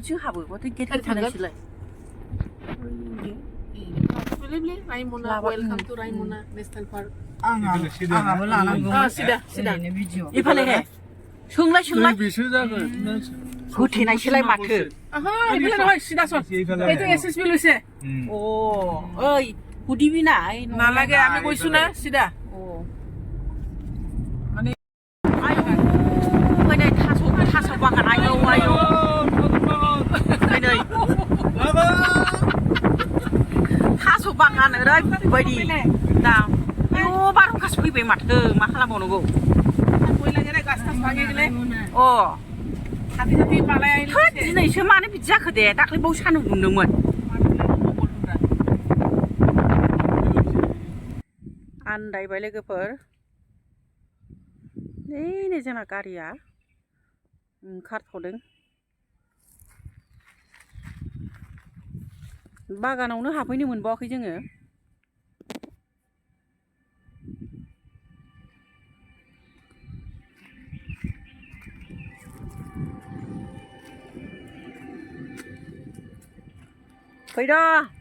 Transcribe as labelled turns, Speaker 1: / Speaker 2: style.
Speaker 1: chưa hả bởi có cái cái thằng này lại
Speaker 2: Raimuna, welcome to Raimuna National Park.
Speaker 3: Sida.
Speaker 1: 이팔에 해 승라 그 태나 실라이 마트
Speaker 2: 이팔에 와, 시다 손. এইটো SSB লৈছে।
Speaker 1: 오 어이 구디비나
Speaker 2: নালাগে আমি গৈছো না সিদা।
Speaker 1: 아유 왜내 타서 바간 아유 왜내 타서 바간 오라이바디 나 아유 바로 가서 फैबाय माथो मा खालामबावनांगौ
Speaker 2: কইলাগেরে গাছটাছ ভাঙে গেলে
Speaker 1: अ
Speaker 2: হাতি হাতি পালাই আইলে
Speaker 1: दिनैसो मानो बिदि जाखो दे दाख्लै बाव सान्दुं दुंदोंमोन आन्दायबाय लोगोफोर नै जोंना गारिया ओंखारथ'दों बागानावनो हाबहैनो मोनबावाखै जोङो फैद'